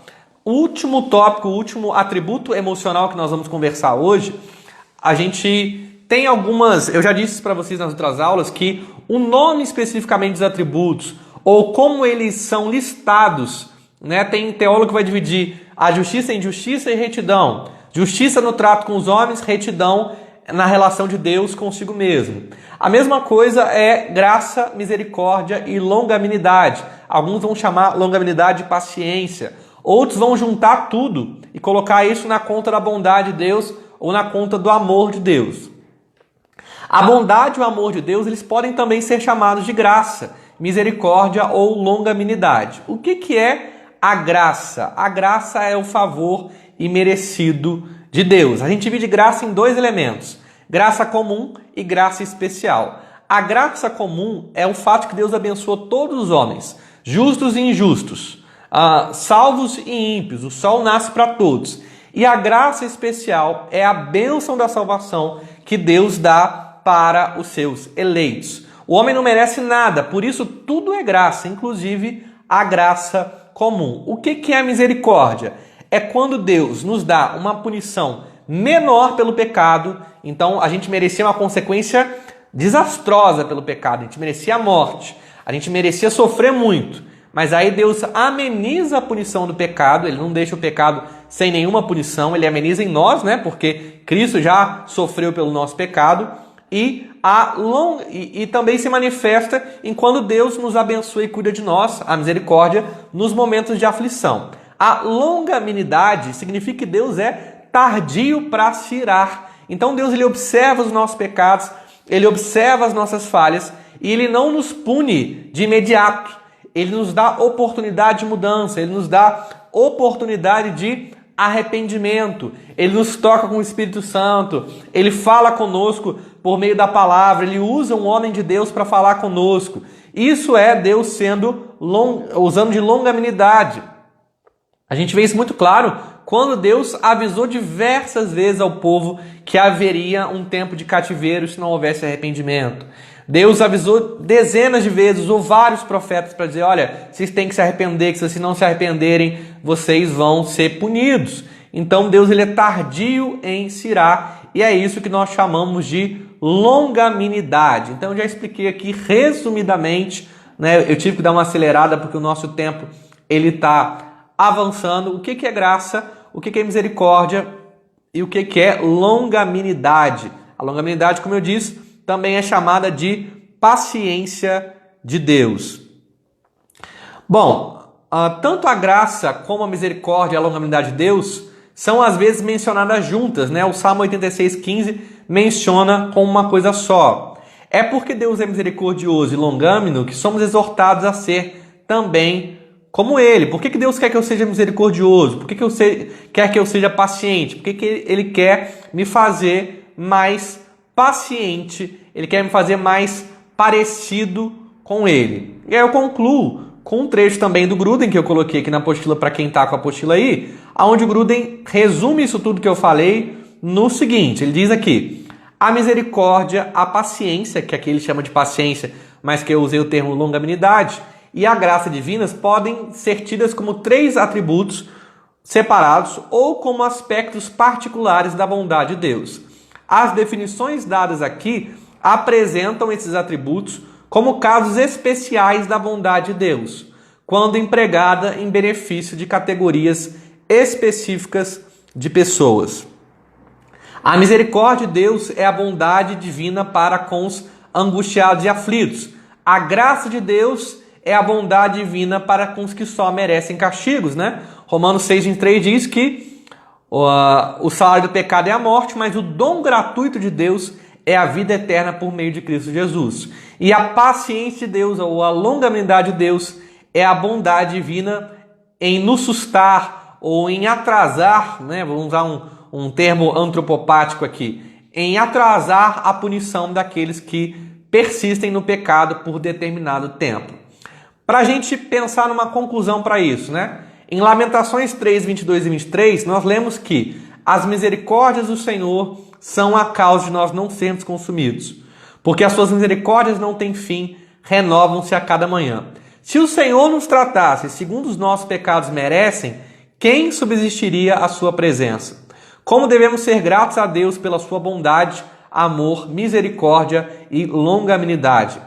O último tópico, o último atributo emocional que nós vamos conversar hoje, a gente tem algumas... Eu já disse para vocês nas outras aulas que o nome especificamente dos atributos, ou como eles são listados, né? Tem teólogo que vai dividir a justiça em justiça e retidão. Justiça no trato com os homens, retidão na relação de Deus consigo mesmo. A mesma coisa é graça, misericórdia e longanimidade. Alguns vão chamar longanimidade de paciência. Outros vão juntar tudo e colocar isso na conta da bondade de Deus ou na conta do amor de Deus. A bondade e o amor de Deus, eles podem também ser chamados de graça, misericórdia ou longanimidade. O que é a graça? A graça é o favor imerecido de Deus. A gente divide graça em dois elementos, graça comum e graça especial. A graça comum é o fato que Deus abençoa todos os homens, justos e injustos, salvos e ímpios. O sol nasce para todos. E a graça especial é a bênção da salvação que Deus dá para os seus eleitos. O homem não merece nada, por isso tudo é graça, inclusive a graça comum. O que é a misericórdia? É quando Deus nos dá uma punição menor pelo pecado. Então a gente merecia uma consequência desastrosa pelo pecado, a gente merecia a morte, a gente merecia sofrer muito, mas aí Deus ameniza a punição do pecado, Ele não deixa o pecado sem nenhuma punição, Ele ameniza em nós, né? Porque Cristo já sofreu pelo nosso pecado, e também se manifesta em quando Deus nos abençoa e cuida de nós, a misericórdia, nos momentos de aflição. A longanimidade significa que Deus é tardio para se irar. Então Deus, ele observa os nossos pecados, Ele observa as nossas falhas e Ele não nos pune de imediato. Ele nos dá oportunidade de mudança, Ele nos dá oportunidade de arrependimento. Ele nos toca com o Espírito Santo, Ele fala conosco por meio da palavra, Ele usa um homem de Deus para falar conosco. Isso é Deus usando de longanimidade. A gente vê isso muito claro quando Deus avisou diversas vezes ao povo que haveria um tempo de cativeiro se não houvesse arrependimento. Deus avisou dezenas de vezes, usou vários profetas para dizer, olha, vocês têm que se arrepender, que se vocês não se arrependerem, vocês vão ser punidos. Então Deus, ele é tardio em se irar, e é isso que nós chamamos de longanimidade. Então eu já expliquei aqui resumidamente, né? Eu tive que dar uma acelerada porque o nosso tempo ele está avançando. O que é graça, o que é misericórdia e o que é longanimidade. A longanimidade, como eu disse, também é chamada de paciência de Deus. Bom, tanto a graça como a misericórdia e a longanimidade de Deus são às vezes mencionadas juntas, né? O Salmo 86,15 menciona como uma coisa só. É porque Deus é misericordioso e longâmino que somos exortados a ser também como Ele. Por que Deus quer que eu seja misericordioso? Por que quer que eu seja paciente? Por que Ele quer me fazer mais paciente? Ele quer me fazer mais parecido com Ele. E aí eu concluo com um trecho também do Gruden, que eu coloquei aqui na apostila para quem está com a apostila aí, onde o Gruden resume isso tudo que eu falei no seguinte, ele diz aqui, a misericórdia, a paciência, que aqui ele chama de paciência, mas que eu usei o termo longanimidade, e a graça divinas podem ser tidas como três atributos separados ou como aspectos particulares da bondade de Deus. As definições dadas aqui apresentam esses atributos como casos especiais da bondade de Deus, quando empregada em benefício de categorias específicas de pessoas. A misericórdia de Deus é a bondade divina para com os angustiados e aflitos. A graça de Deus é a bondade divina para com os que só merecem castigos, né? Romanos 6,23 diz que o salário do pecado é a morte, mas o dom gratuito de Deus é a vida eterna por meio de Cristo Jesus. E a paciência de Deus, ou a longanimidade de Deus, é a bondade divina em nos sustar ou em atrasar, né? Vamos usar um termo antropopático aqui, em atrasar a punição daqueles que persistem no pecado por determinado tempo. Para a gente pensar numa conclusão para isso, né? Em Lamentações 3, 22 e 23, nós lemos que as misericórdias do Senhor são a causa de nós não sermos consumidos, porque as suas misericórdias não têm fim, renovam-se a cada manhã. Se o Senhor nos tratasse segundo os nossos pecados merecem, quem subsistiria à sua presença? Como devemos ser gratos a Deus pela sua bondade, amor, misericórdia e longanimidade.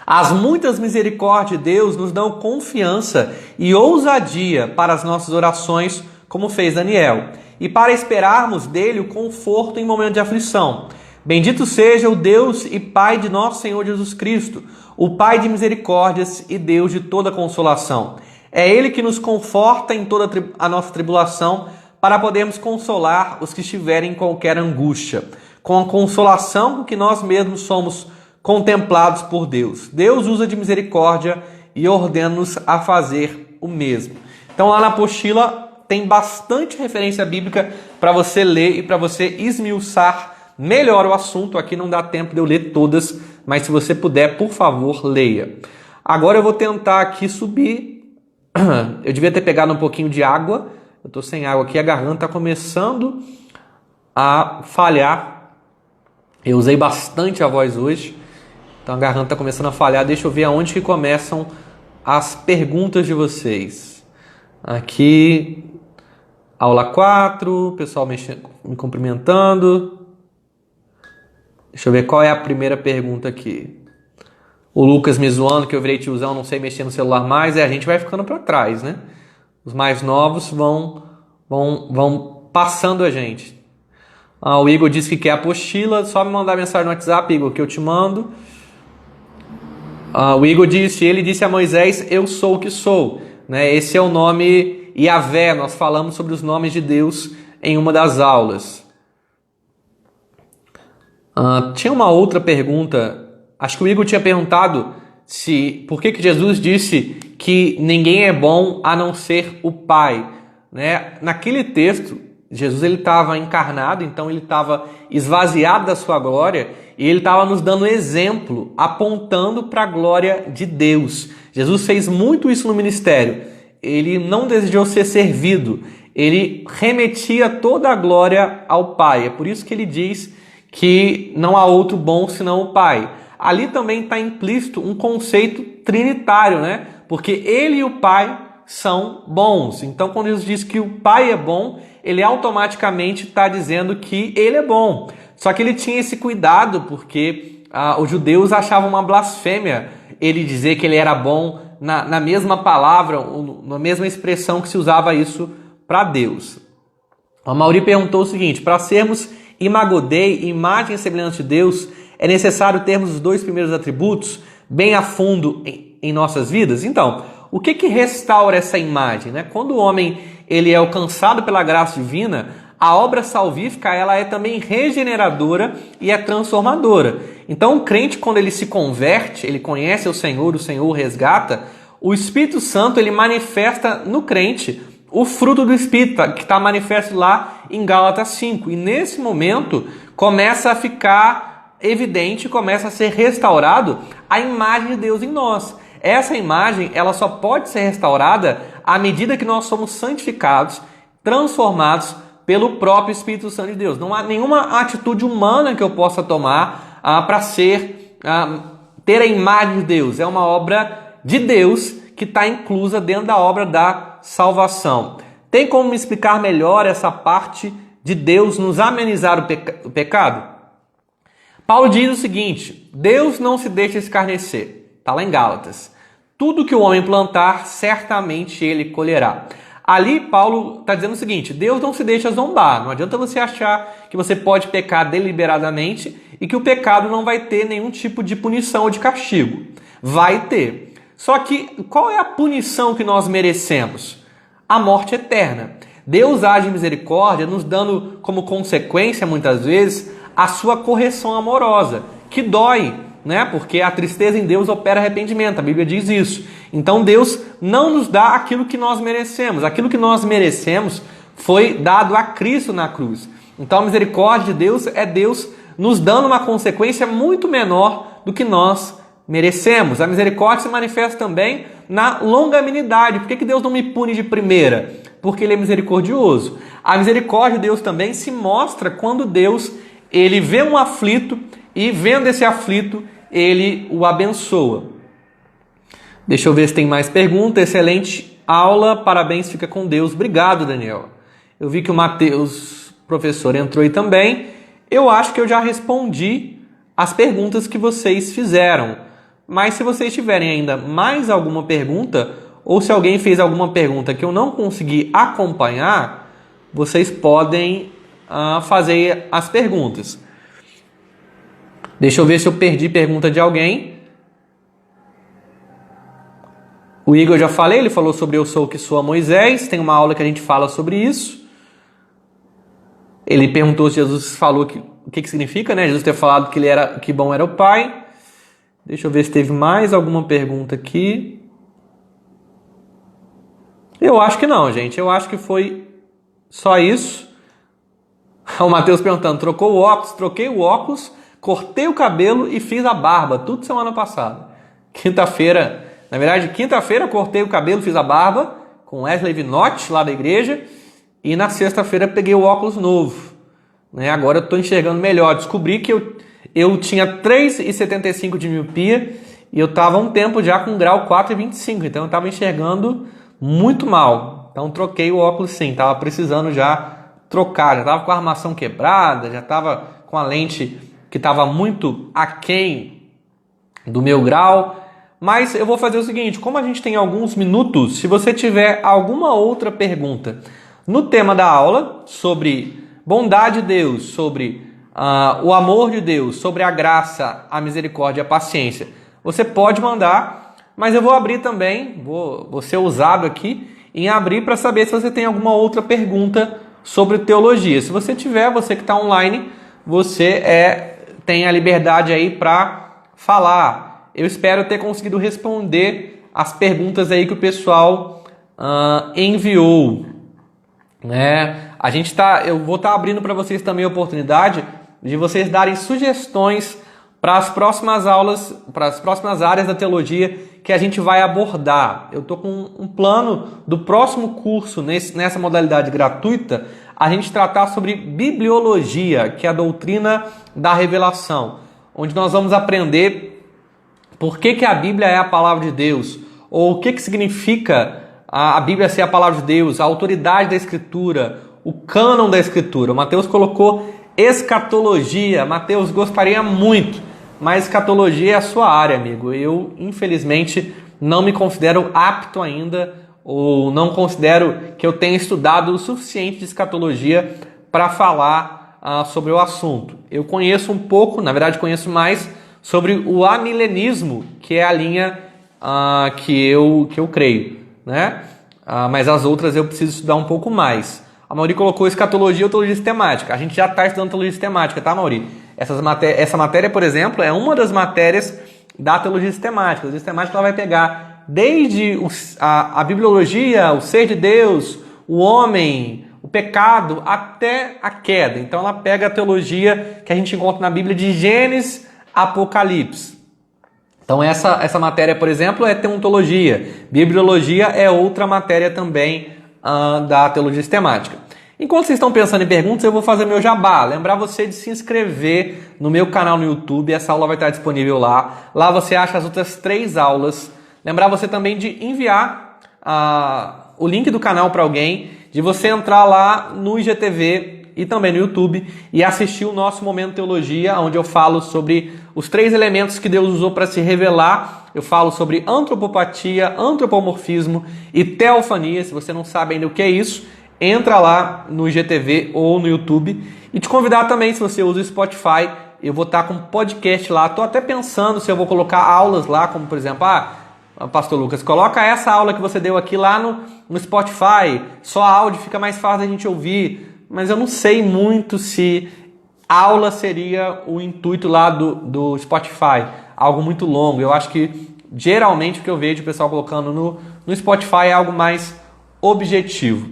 As muitas misericórdias de Deus nos dão confiança e ousadia para as nossas orações, como fez Daniel, e para esperarmos dele o conforto em momento de aflição. Bendito seja o Deus e Pai de nosso Senhor Jesus Cristo, o Pai de misericórdias e Deus de toda consolação. É Ele que nos conforta em toda a nossa tribulação, para podermos consolar os que estiverem em qualquer angústia, com a consolação com que nós mesmos somos contemplados por Deus. Deus usa de misericórdia e ordena-nos a fazer o mesmo. Então lá na apostila tem bastante referência bíblica para você ler e para você esmiuçar melhor o assunto. Aqui não dá tempo de eu ler todas, mas se você puder, por favor, leia. Agora eu vou tentar aqui subir. Eu devia ter pegado um pouquinho de água. Eu estou sem água aqui, a garganta está começando a falhar. Eu usei bastante a voz hoje, então a garganta está começando a falhar. Deixa eu ver aonde que começam as perguntas de vocês. Aqui, aula 4, pessoal me cumprimentando. Deixa eu ver qual é a primeira pergunta aqui. O Lucas me zoando que eu virei tiozão, não sei mexer no celular mais. A gente vai ficando para trás, né? Os mais novos vão passando a gente. O Igor disse que quer apostila. Só me mandar mensagem no WhatsApp, Igor, que eu te mando. O Igor disse, ele disse a Moisés, eu sou o que sou. Né? Esse é o nome Yahvé. Nós falamos sobre os nomes de Deus em uma das aulas. Tinha uma outra pergunta. Acho que o Igor tinha perguntado por que Jesus disse que ninguém é bom a não ser o Pai. Né? Naquele texto, Jesus estava encarnado, então ele estava esvaziado da sua glória e ele estava nos dando exemplo, apontando para a glória de Deus. Jesus fez muito isso no ministério. Ele não desejou ser servido, ele remetia toda a glória ao Pai. É por isso que ele diz que não há outro bom senão o Pai. Ali também está implícito um conceito trinitário, né? Porque ele e o Pai são bons. Então, quando Jesus diz que o Pai é bom, ele automaticamente está dizendo que ele é bom. Só que ele tinha esse cuidado, porque os judeus achavam uma blasfêmia ele dizer que ele era bom na mesma palavra, na mesma expressão que se usava isso para Deus. A Mauri perguntou o seguinte, para sermos imagodei, imagem e semelhança de Deus, é necessário termos os dois primeiros atributos bem a fundo em nossas vidas? Então, o que restaura essa imagem? Né? Quando o homem ele é alcançado pela graça divina, a obra salvífica ela é também regeneradora e é transformadora. Então, o crente, quando ele se converte, ele conhece o Senhor o resgata, o Espírito Santo ele manifesta no crente o fruto do Espírito, que está manifesto lá em Gálatas 5. E nesse momento, começa a ficar evidente, começa a ser restaurado a imagem de Deus em nós. Essa imagem ela só pode ser restaurada à medida que nós somos santificados, transformados pelo próprio Espírito Santo de Deus. Não há nenhuma atitude humana que eu possa tomar para ter a imagem de Deus. É uma obra de Deus que está inclusa dentro da obra da salvação. Tem como me explicar melhor essa parte de Deus nos amenizar o pecado? Paulo diz o seguinte, Deus não se deixa escarnecer. Está lá em Gálatas. Tudo que o homem plantar, certamente ele colherá. Ali, Paulo está dizendo o seguinte, Deus não se deixa zombar. Não adianta você achar que você pode pecar deliberadamente e que o pecado não vai ter nenhum tipo de punição ou de castigo. Vai ter. Só que qual é a punição que nós merecemos? A morte eterna. Deus age em misericórdia, nos dando como consequência, muitas vezes, a sua correção amorosa, que dói, né? Porque a tristeza em Deus opera arrependimento, a Bíblia diz isso. Então Deus não nos dá aquilo que nós merecemos. Aquilo que nós merecemos foi dado a Cristo na cruz. Então a misericórdia de Deus é Deus nos dando uma consequência muito menor do que nós merecemos. A misericórdia se manifesta também na longanimidade. Por que Deus não me pune de primeira? Porque Ele é misericordioso. A misericórdia de Deus também se mostra quando Deus ele vê um aflito e, vendo esse aflito, Ele o abençoa. Deixa eu ver se tem mais pergunta. Excelente aula, parabéns, fica com Deus. Obrigado, Daniel. Eu vi que o Matheus, professor, entrou aí também. Eu acho que eu já respondi as perguntas que vocês fizeram. Mas se vocês tiverem ainda mais alguma pergunta, ou se alguém fez alguma pergunta que eu não consegui acompanhar, vocês podem fazer as perguntas. Deixa eu ver se eu perdi pergunta de alguém. O Igor, eu já falei, ele falou sobre eu sou o que sou a Moisés. Tem uma aula que a gente fala sobre isso. Ele perguntou se Jesus falou o que significa, né? Jesus ter falado que bom era o Pai. Deixa eu ver se teve mais alguma pergunta aqui. Eu acho que não, gente. Eu acho que foi só isso. O Matheus perguntando, trocou o óculos? Troquei o óculos, cortei o cabelo e fiz a barba. Tudo semana passada. Quinta-feira cortei o cabelo, fiz a barba com Wesley Vinotti lá da igreja. E na sexta-feira peguei o óculos novo. Né? Agora eu estou enxergando melhor. Descobri que eu tinha 3,75 de miopia e eu estava um tempo já com grau 4,25. Então eu estava enxergando muito mal. Então troquei o óculos sim. Estava precisando já trocar. Já estava com a armação quebrada, já estava com a lente que estava muito aquém do meu grau. Mas eu vou fazer o seguinte, como a gente tem alguns minutos, se você tiver alguma outra pergunta no tema da aula, sobre bondade de Deus, sobre o amor de Deus, sobre a graça, a misericórdia e a paciência, você pode mandar, mas eu vou abrir também, vou ser ousado aqui, em abrir para saber se você tem alguma outra pergunta sobre teologia. Se você tiver, você que está online, você tem a liberdade aí para falar. Eu espero ter conseguido responder as perguntas aí que o pessoal enviou. Né? Eu vou estar abrindo para vocês também a oportunidade de vocês darem sugestões para as próximas aulas, para as próximas áreas da teologia que a gente vai abordar. Eu estou com um plano do próximo curso, nessa modalidade gratuita, a gente tratar sobre bibliologia, que é a doutrina da revelação, onde nós vamos aprender por que a Bíblia é a palavra de Deus, ou o que significa a Bíblia ser a palavra de Deus, a autoridade da Escritura, o cânon da Escritura. O Matheus colocou escatologia. Matheus, gostaria muito, mas escatologia é a sua área, amigo. Eu, infelizmente, não me considero apto ainda, ou não considero que eu tenha estudado o suficiente de escatologia para falar sobre o assunto. Eu conheço um pouco, na verdade conheço mais, sobre o amilenismo, que é a linha que eu creio. Né? Mas as outras eu preciso estudar um pouco mais. A Mauri colocou escatologia ou teologia sistemática. A gente já está estudando teologia sistemática, tá, Mauri? Essa matéria, por exemplo, é uma das matérias da teologia sistemática. A teologia sistemática ela vai pegar desde a bibliologia, o ser de Deus, o homem, o pecado, até a queda. Então ela pega a teologia que a gente encontra na Bíblia de Gênesis a Apocalipse. Então essa matéria, por exemplo, é teontologia. Bibliologia é outra matéria também da teologia sistemática. Enquanto vocês estão pensando em perguntas, eu vou fazer meu jabá. Lembrar você de se inscrever no meu canal no YouTube. Essa aula vai estar disponível lá. Lá você acha as outras 3 aulas. Lembrar você também de enviar o link do canal para alguém, de você entrar lá no IGTV e também no YouTube e assistir o nosso Momento Teologia, onde eu falo sobre os 3 elementos que Deus usou para se revelar. Eu falo sobre antropopatia, antropomorfismo e teofania. Se você não sabe ainda o que é isso, entra lá no IGTV ou no YouTube. E te convidar também, se você usa o Spotify, eu vou estar com um podcast lá. Estou até pensando se eu vou colocar aulas lá, como por exemplo, Pastor Lucas, coloca essa aula que você deu aqui lá no Spotify. Só áudio fica mais fácil da gente ouvir. Mas eu não sei muito se aula seria o intuito lá do Spotify. Algo muito longo. Eu acho que geralmente o que eu vejo o pessoal colocando no Spotify é algo mais objetivo.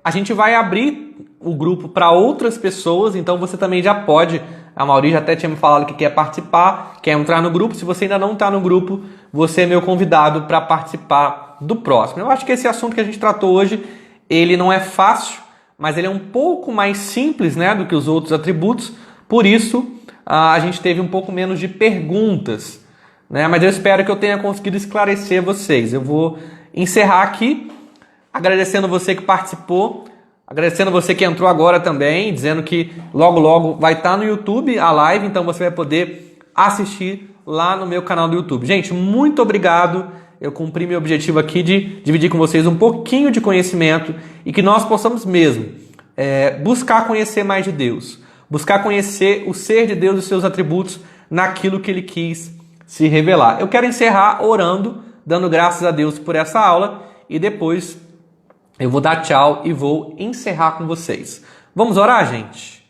A gente vai abrir o grupo para outras pessoas, então você também já pode A Mauri já até tinha me falado que quer participar, quer entrar no grupo. Se você ainda não está no grupo, você é meu convidado para participar do próximo. Eu acho que esse assunto que a gente tratou hoje, ele não é fácil, mas ele é um pouco mais simples, né, do que os outros atributos. Por isso, a gente teve um pouco menos de perguntas, né? Mas eu espero que eu tenha conseguido esclarecer vocês. Eu vou encerrar aqui, agradecendo você que participou, agradecendo você que entrou agora também, dizendo que logo logo vai estar no YouTube a live, então você vai poder assistir lá no meu canal do YouTube. Gente, muito obrigado. Eu cumpri meu objetivo aqui de dividir com vocês um pouquinho de conhecimento e que nós possamos mesmo buscar conhecer mais de Deus, buscar conhecer o ser de Deus e os seus atributos naquilo que Ele quis se revelar. Eu quero encerrar orando, dando graças a Deus por essa aula e depois eu vou dar tchau e vou encerrar com vocês. Vamos orar, gente?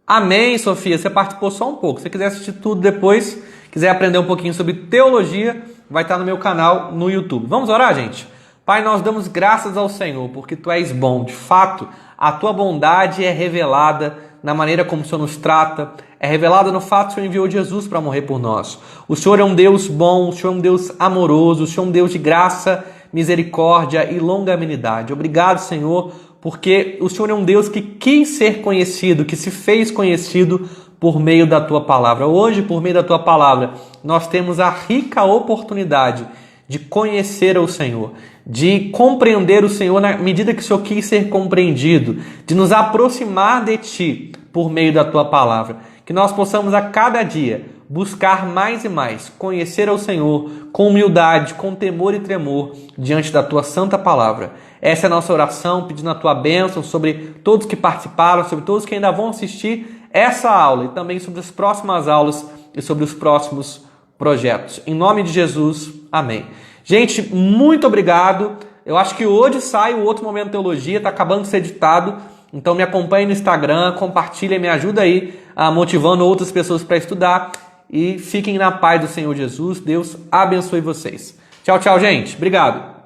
Amém, Sofia. Você participou só um pouco. Se você quiser assistir tudo depois, quiser aprender um pouquinho sobre teologia, vai estar no meu canal no YouTube. Vamos orar, gente? Pai, nós damos graças ao Senhor, porque Tu és bom. De fato, a Tua bondade é revelada na maneira como o Senhor nos trata, é revelada no fato que o Senhor enviou Jesus para morrer por nós. O Senhor é um Deus bom, o Senhor é um Deus amoroso, o Senhor é um Deus de graça, misericórdia e longanimidade. Obrigado, Senhor, porque o Senhor é um Deus que quis ser conhecido, que se fez conhecido por meio da Tua palavra. Hoje, por meio da Tua palavra, nós temos a rica oportunidade de conhecer o Senhor, de compreender o Senhor na medida que o Senhor quis ser compreendido, de nos aproximar de Ti por meio da Tua palavra. Que nós possamos a cada dia buscar mais e mais conhecer ao Senhor com humildade, com temor e tremor diante da Tua santa palavra. Essa é a nossa oração, pedindo a Tua bênção sobre todos que participaram, sobre todos que ainda vão assistir essa aula e também sobre as próximas aulas e sobre os próximos projetos. Em nome de Jesus, amém. Gente, muito obrigado. Eu acho que hoje sai o Outro Momento Teologia, está acabando de ser editado. Então me acompanhe no Instagram, compartilha, me ajuda aí motivando outras pessoas para estudar. E fiquem na paz do Senhor Jesus. Deus abençoe vocês. Tchau, tchau, gente. Obrigado.